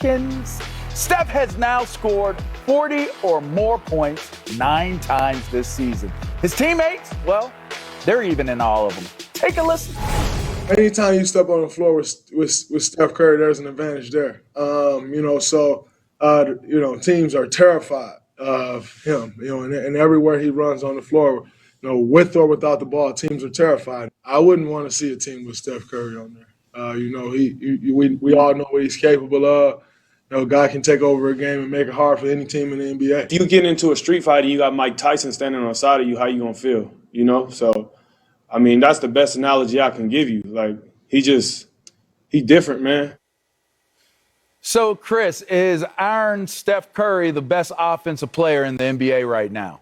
Pelicans. Steph has now scored 40 or more points 9 times this season. His teammates, well, they're even in all of them. Take a listen. Anytime you step on the floor with Steph Curry, there's an advantage there. Teams are terrified of him. And everywhere he runs on the floor, with or without the ball, teams are terrified. I wouldn't want to see a team with Steph Curry on there. We all know what he's capable of. Guy can take over a game and make it hard for any team in the NBA. If you get into a street fight and you got Mike Tyson standing on the side of you, how you gonna feel? So. I mean, that's the best analogy I can give you. Like, he different, man. So, Chris, is Iron Steph Curry the best offensive player in the NBA right now?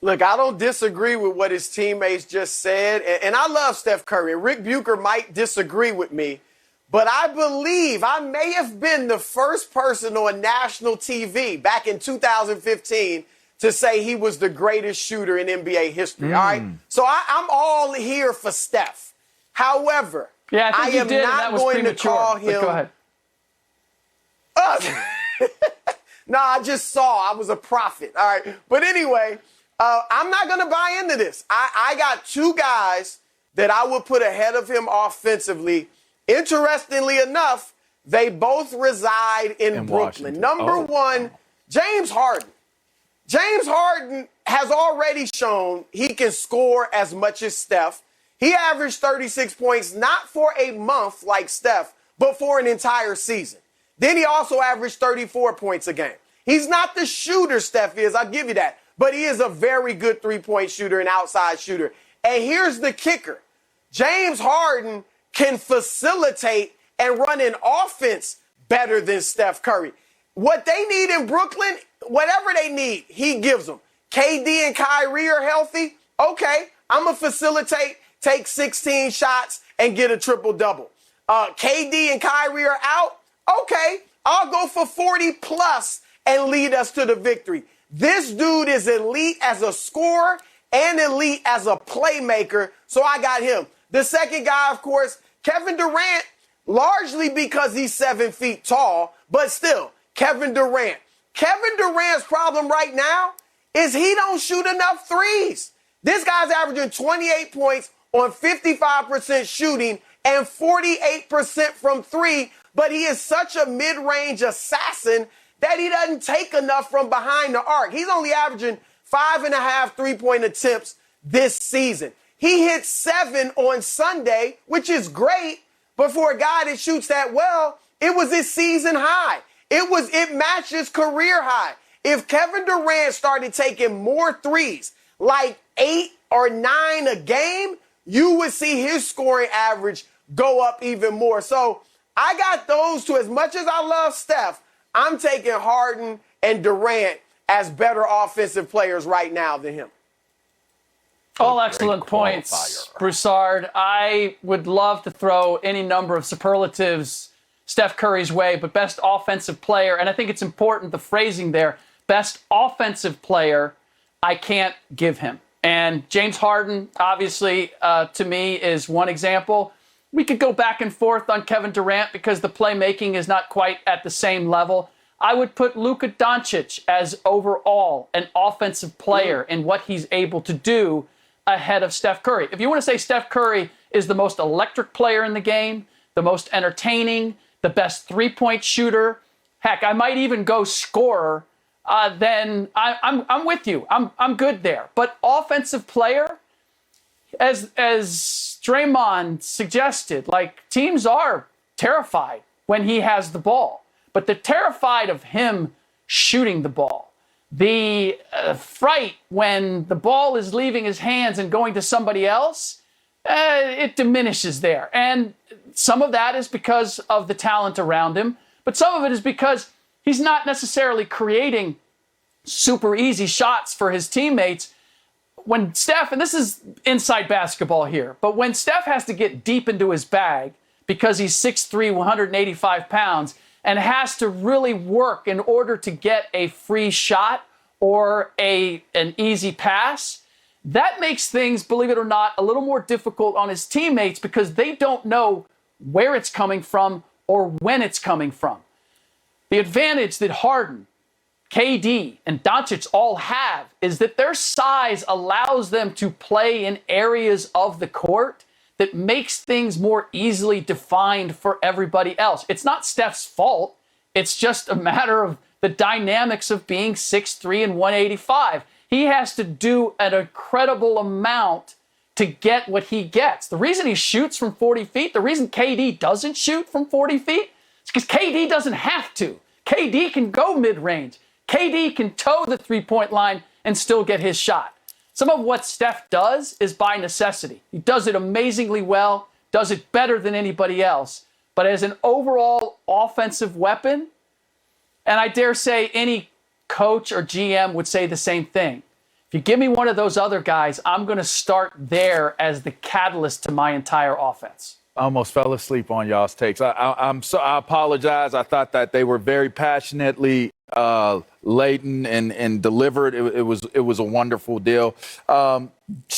Look, I don't disagree with what his teammates just said, and I love Steph Curry. Ric Bucher might disagree with me, but I believe I may have been the first person on national TV back in 2015 to say he was the greatest shooter in NBA history, all right? So I'm all here for Steph. However, I am not going to call him. Go ahead. No, I just saw. I was a prophet, all right? But anyway, I'm not going to buy into this. I got 2 guys that I would put ahead of him offensively. Interestingly enough, they both reside in Brooklyn. Washington. Number 1, James Harden. James Harden has already shown he can score as much as Steph. He averaged 36 points, not for a month like Steph, but for an entire season. Then he also averaged 34 points a game. He's not the shooter Steph is, I'll give you that. But he is a very good three-point shooter and outside shooter. And here's the kicker. James Harden can facilitate and run an offense better than Steph Curry. What they need in Brooklyn, whatever they need, he gives them. KD and Kyrie are healthy. Okay, I'm going to facilitate, take 16 shots, and get a triple-double. KD and Kyrie are out. Okay, I'll go for 40-plus and lead us to the victory. This dude is elite as a scorer and elite as a playmaker, so I got him. The second guy, of course, Kevin Durant, largely because he's 7 feet tall, but still, Kevin Durant. Kevin Durant's problem right now is he don't shoot enough threes. This guy's averaging 28 points on 55% shooting and 48% from 3, but he is such a mid-range assassin that he doesn't take enough from behind the arc. He's only averaging 5.5 three-point attempts this season. He hit 7 on Sunday, which is great, but for a guy that shoots that well, it was his season high. It matched his career high. If Kevin Durant started taking more threes, like 8 or 9 a game, you would see his scoring average go up even more. So I got those two. As much as I love Steph, I'm taking Harden and Durant as better offensive players right now than him. All excellent points, Broussard. I would love to throw any number of superlatives Steph Curry's way, but best offensive player, and I think it's important, the phrasing there, best offensive player, I can't give him. And James Harden, obviously, to me, is one example. We could go back and forth on Kevin Durant because the playmaking is not quite at the same level. I would put Luka Doncic as overall an offensive player in what he's able to do ahead of Steph Curry. If you want to say Steph Curry is the most electric player in the game, the most entertaining, the best three-point shooter, heck, I might even go scorer, then I'm with you. I'm good there. But offensive player, as Draymond suggested, like, teams are terrified when he has the ball, but they're terrified of him shooting the ball. The fright when the ball is leaving his hands and going to somebody else, it diminishes there. And some of that is because of the talent around him, but some of it is because he's not necessarily creating super easy shots for his teammates. When Steph, and this is inside basketball here, but when Steph has to get deep into his bag because he's 6'3", 185 pounds, and has to really work in order to get a free shot or an easy pass, that makes things, believe it or not, a little more difficult on his teammates because they don't know where it's coming from or when it's coming from. The advantage that Harden, KD, and Doncic all have is that their size allows them to play in areas of the court that makes things more easily defined for everybody else. It's not Steph's fault. It's just a matter of the dynamics of being 6'3" and 185. He has to do an incredible amount to get what he gets. The reason he shoots from 40 feet, the reason KD doesn't shoot from 40 feet, is because KD doesn't have to. KD can go mid-range. KD can toe the three-point line and still get his shot. Some of what Steph does is by necessity. He does it amazingly well, does it better than anybody else. But as an overall offensive weapon, and I dare say any coach or GM would say the same thing. If you give me one of those other guys, I'm going to start there as the catalyst to my entire offense. I almost fell asleep on y'all's takes. I apologize. I thought that they were very passionately laden and delivered. It was a wonderful deal. But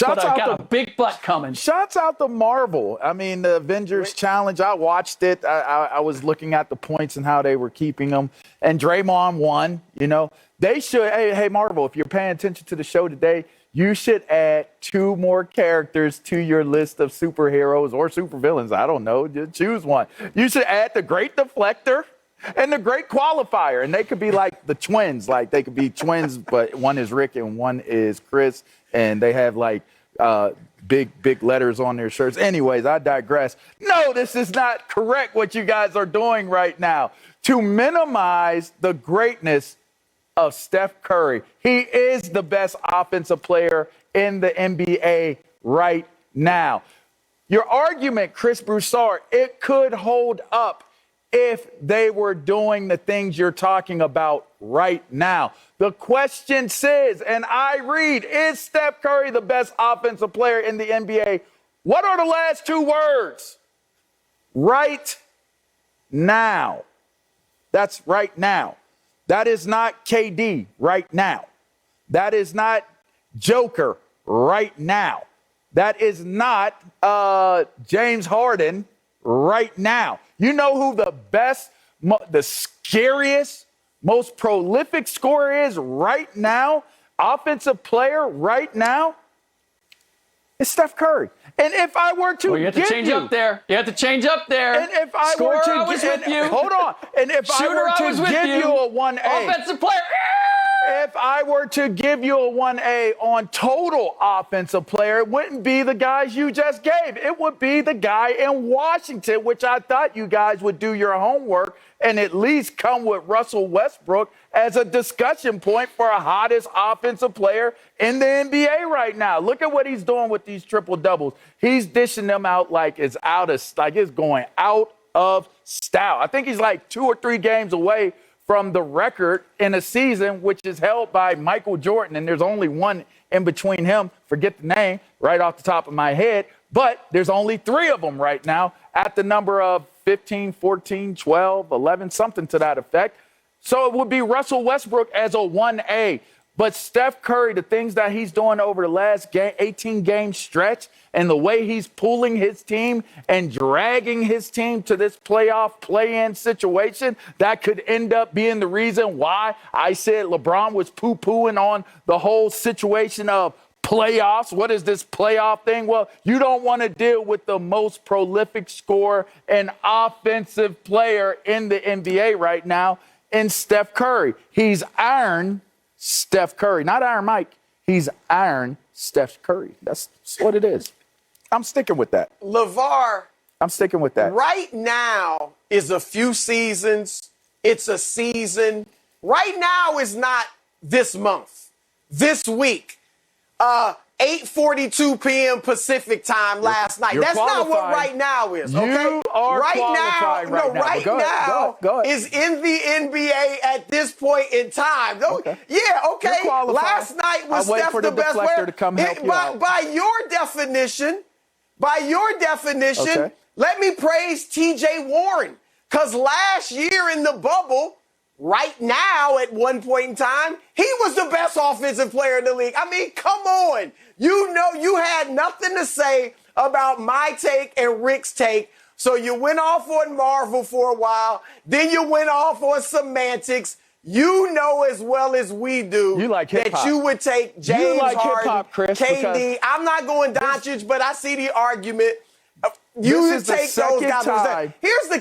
I got a big butt coming. Shouts out to Marvel. I mean, the Avengers Challenge, I watched it. I was looking at the points and how they were keeping them. And Draymond won, you know. They should, hey, Marvel, if you're paying attention to the show today, you should add 2 more characters to your list of superheroes or supervillains. I don't know. Just choose one. You should add the Great Deflector and the Great Qualifier. And they could be like the twins. Like, they could be twins, but one is Rick and one is Chris. And they have, like, big letters on their shirts. Anyways, I digress. No, this is not correct what you guys are doing right now. To minimize the greatness of Steph Curry. He is the best offensive player in the NBA right now. Your argument, Chris Broussard, it could hold up if they were doing the things you're talking about right now. The question says, and I read, is Steph Curry the best offensive player in the NBA? What are the last 2 words? Right now. That's right now. That is not KD right now. That is not Joker right now. That is not James Harden right now. You know who the best, the scariest, most prolific scorer is right now? Offensive player right now? It's Steph Curry. And if I were to you have to change up there. You have to change up there. And if I were to with you. Hold on. And if I were to give you a 1A. Offensive player. If I were to give you a 1A on total offensive player, it wouldn't be the guys you just gave. It would be the guy in Washington, which I thought you guys would do your homework and at least come with Russell Westbrook as a discussion point for a hottest offensive player in the NBA right now. Look at what he's doing with these triple doubles. He's dishing them out like it's going out of style. I think he's like 2 or 3 games away from the record in a season, which is held by Michael Jordan. And there's only one in between him. Forget the name right off the top of my head. But there's only 3 of them right now at the number of 15, 14, 12, 11, something to that effect. So it would be Russell Westbrook as a 1A. But Steph Curry, the things that he's doing over the last 18-game stretch and the way he's pulling his team and dragging his team to this playoff play-in situation, that could end up being the reason why I said LeBron was poo-pooing on the whole situation of playoffs. What is this playoff thing? Well, you don't want to deal with the most prolific scorer and offensive player in the NBA right now in Steph Curry. He's Iron Steph Curry, not Iron Mike. He's Iron Steph Curry. That's what it is. I'm sticking with that. LeVar. I'm sticking with that. Right now is a few seasons. It's a season. Right now is not this month, this week. 8:42 p.m. Pacific time last night. That's not what right now is, okay? You are right now, now. Go ahead. Is in the NBA at this point in time. Okay. Yeah, okay. Last night was Steph the best player. To come help you out. By your definition, okay, let me praise TJ Warren. Because last year in the bubble, right now, at one point in time, he was the best offensive player in the league. I mean, come on. You know, you had nothing to say about my take and Rick's take. So you went off on Marvel for a while, then you went off on semantics. You know as well as we do You like that hip-hop. you would take James like Harden, hip-hop, Chris, KD. I'm not going Doncic, but I see the argument. You This would is the take those second guys. time. Here's the